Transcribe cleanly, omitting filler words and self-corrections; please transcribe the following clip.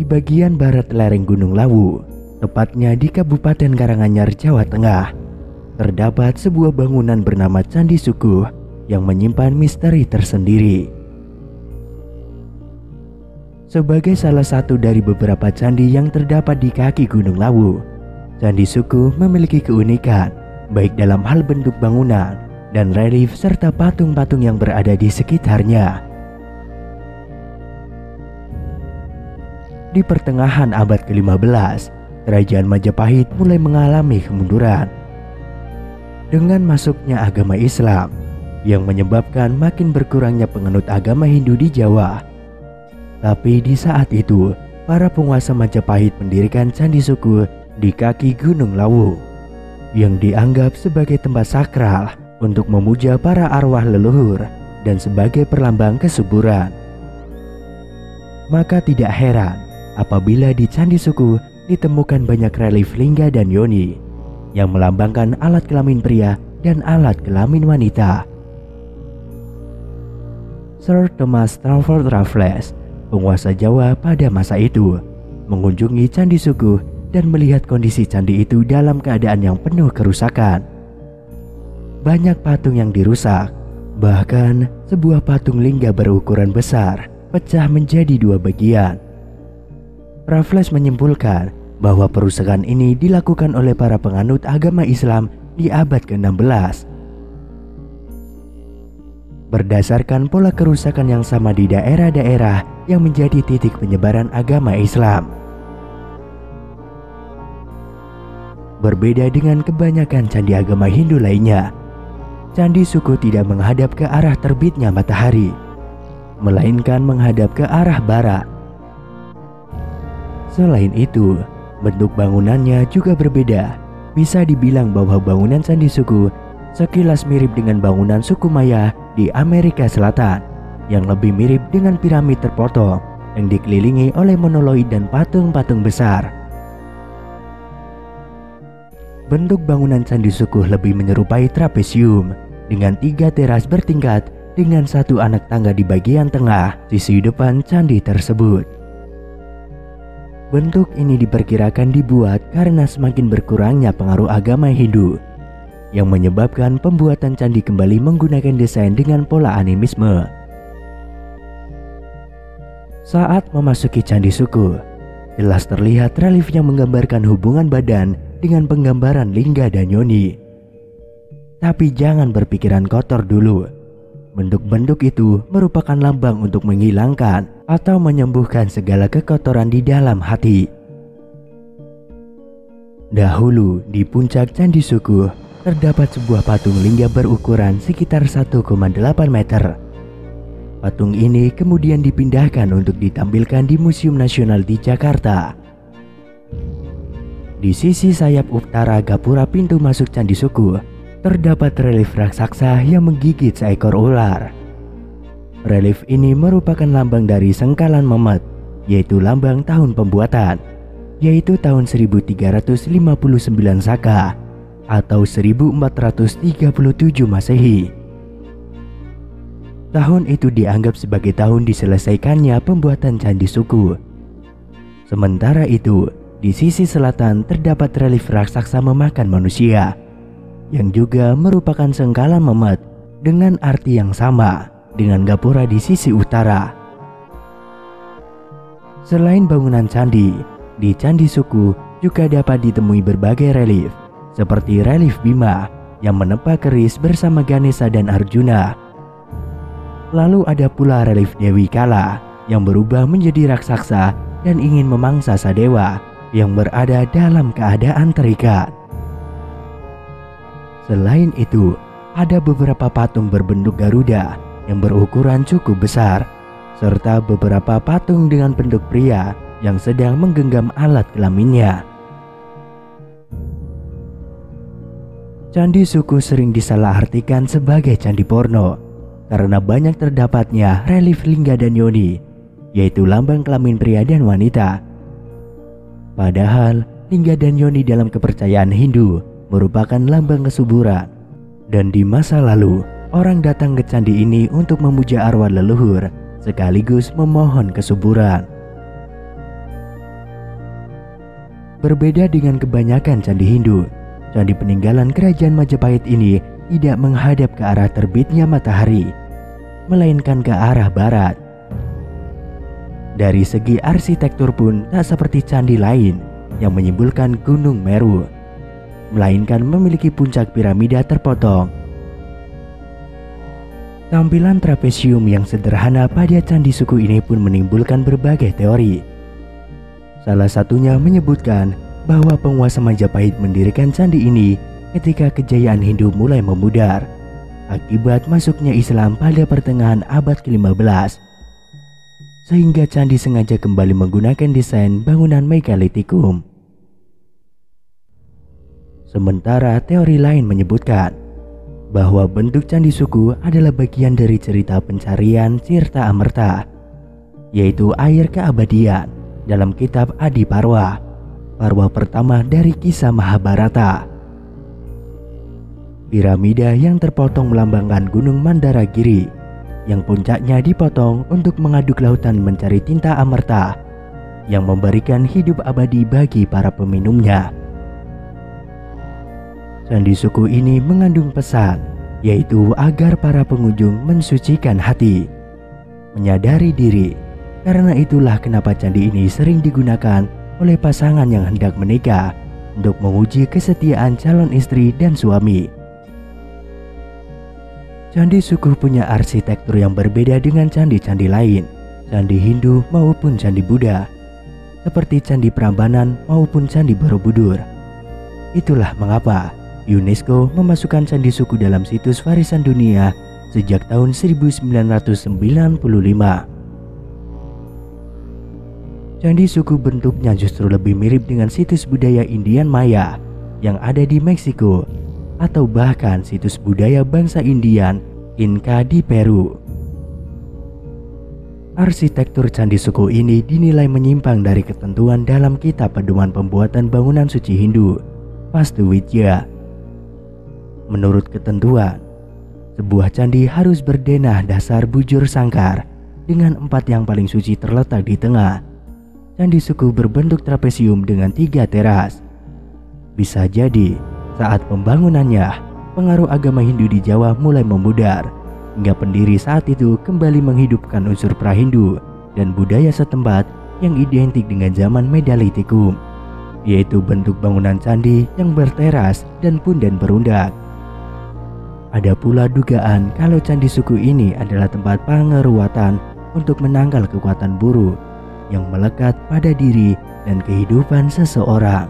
bagian barat lereng Gunung Lawu, tepatnya di Kabupaten Karanganyar, Jawa Tengah, terdapat sebuah bangunan bernama Candi Sukuh yang menyimpan misteri tersendiri. Sebagai salah satu dari beberapa candi yang terdapat di kaki Gunung Lawu, Candi Sukuh memiliki keunikan baik dalam hal bentuk bangunan dan relief serta patung-patung yang berada di sekitarnya. Di pertengahan abad ke-15, Kerajaan Majapahit mulai mengalami kemunduran dengan masuknya agama Islam yang menyebabkan makin berkurangnya penganut agama Hindu di Jawa. Tapi di saat itu, para penguasa Majapahit mendirikan Candi Sukuh di kaki Gunung Lawu yang dianggap sebagai tempat sakral untuk memuja para arwah leluhur dan sebagai perlambang kesuburan. Maka tidak heran apabila di Candi Sukuh ditemukan banyak relief lingga dan yoni yang melambangkan alat kelamin pria dan alat kelamin wanita. Sir Thomas Stamford Raffles, penguasa Jawa pada masa itu, mengunjungi Candi Sukuh dan melihat kondisi candi itu dalam keadaan yang penuh kerusakan. Banyak patung yang dirusak, bahkan sebuah patung lingga berukuran besar pecah menjadi dua bagian. Raffles menyimpulkan bahwa perusakan ini dilakukan oleh para penganut agama Islam di abad ke-16. Berdasarkan pola kerusakan yang sama di daerah-daerah yang menjadi titik penyebaran agama Islam. Berbeda dengan kebanyakan candi agama Hindu lainnya, Candi Sukuh tidak menghadap ke arah terbitnya matahari, melainkan menghadap ke arah barat. Selain itu, bentuk bangunannya juga berbeda. Bisa dibilang bahwa bangunan Candi Sukuh sekilas mirip dengan bangunan suku Maya di Amerika Selatan, yang lebih mirip dengan piramid terpotong yang dikelilingi oleh monoliit dan patung-patung besar. Bentuk bangunan Candi Sukuh lebih menyerupai trapesium dengan 3 teras bertingkat dengan satu anak tangga di bagian tengah sisi depan candi tersebut. Bentuk ini diperkirakan dibuat karena semakin berkurangnya pengaruh agama Hindu yang menyebabkan pembuatan candi kembali menggunakan desain dengan pola animisme. Saat memasuki Candi Sukuh, jelas terlihat relief yang menggambarkan hubungan badan dengan penggambaran lingga dan yoni. Tapi jangan berpikiran kotor dulu. Bentuk-bentuk itu merupakan lambang untuk menghilangkan atau menyembuhkan segala kekotoran di dalam hati. Dahulu di puncak Candi Sukuh terdapat sebuah patung lingga berukuran sekitar 1,8 meter. Patung ini kemudian dipindahkan untuk ditampilkan di Museum Nasional di Jakarta. Di sisi sayap utara gapura pintu masuk Candi Sukuh terdapat relief raksasa yang menggigit seekor ular. Relief ini merupakan lambang dari sengkalan Memet, yaitu lambang tahun pembuatan, yaitu tahun 1359 Saka atau 1437 Masehi. Tahun itu dianggap sebagai tahun diselesaikannya pembuatan Candi Sukuh. Sementara itu, di sisi selatan terdapat relief raksasa memakan manusia, yang juga merupakan sengkalan Memet dengan arti yang sama dengan gapura di sisi utara. Selain bangunan candi, di Candi Sukuh juga dapat ditemui berbagai relief, seperti relief Bima yang menempa keris bersama Ganesha dan Arjuna. Lalu ada pula relief Dewi Kala yang berubah menjadi raksasa dan ingin memangsa Sadewa yang berada dalam keadaan terikat. Selain itu, ada beberapa patung berbentuk Garuda yang berukuran cukup besar, serta beberapa patung dengan bentuk pria yang sedang menggenggam alat kelaminnya. Candi Sukuh sering disalahartikan sebagai candi porno karena banyak terdapatnya relief lingga dan yoni, yaitu lambang kelamin pria dan wanita. Padahal lingga dan yoni dalam kepercayaan Hindu merupakan lambang kesuburan, dan di masa lalu orang datang ke candi ini untuk memuja arwah leluhur sekaligus memohon kesuburan. Berbeda dengan kebanyakan candi Hindu, candi peninggalan kerajaan Majapahit ini tidak menghadap ke arah terbitnya matahari, melainkan ke arah barat. Dari segi arsitektur pun tak seperti candi lain yang menyimbolkan Gunung Meru, melainkan memiliki puncak piramida terpotong. Tampilan trapesium yang sederhana pada candi suku ini pun menimbulkan berbagai teori. Salah satunya menyebutkan bahwa penguasa Majapahit mendirikan candi ini ketika kejayaan Hindu mulai memudar akibat masuknya Islam pada pertengahan abad ke-15, sehingga candi sengaja kembali menggunakan desain bangunan megalitikum. Sementara teori lain menyebutkan bahwa bentuk candi suku adalah bagian dari cerita pencarian Tirta Amerta, yaitu air keabadian dalam kitab Adi Parwa, Parwa pertama dari kisah Mahabharata. Piramida yang terpotong melambangkan Gunung Mandaragiri, yang puncaknya dipotong untuk mengaduk lautan mencari tinta amerta yang memberikan hidup abadi bagi para peminumnya. Candi suku ini mengandung pesan, yaitu agar para pengunjung mensucikan hati, menyadari diri. Karena itulah kenapa candi ini sering digunakan oleh pasangan yang hendak menikah untuk menguji kesetiaan calon istri dan suami. Candi suku punya arsitektur yang berbeda dengan candi-candi lain, candi Hindu maupun candi Buddha, seperti candi Prambanan maupun candi Borobudur. Itulah mengapa UNESCO memasukkan candi suku dalam situs warisan dunia sejak tahun 1995. Candi suku bentuknya justru lebih mirip dengan situs budaya Indian Maya yang ada di Meksiko, atau bahkan situs budaya bangsa Indian Inca di Peru. Arsitektur candi suku ini dinilai menyimpang dari ketentuan dalam kitab pedoman pembuatan bangunan suci Hindu, Vastu Vidya. Menurut ketentuan, sebuah candi harus berdenah dasar bujur sangkar dengan 4 yang paling suci terletak di tengah. Candi suku berbentuk trapesium dengan 3 teras. Bisa jadi saat pembangunannya, pengaruh agama Hindu di Jawa mulai memudar, hingga pendiri saat itu kembali menghidupkan unsur pra-Hindu dan budaya setempat yang identik dengan zaman Medalitikum, yaitu bentuk bangunan candi yang berteras dan punden berundak. Ada pula dugaan kalau candi suku ini adalah tempat pengeruatan untuk menangkal kekuatan buruk yang melekat pada diri dan kehidupan seseorang.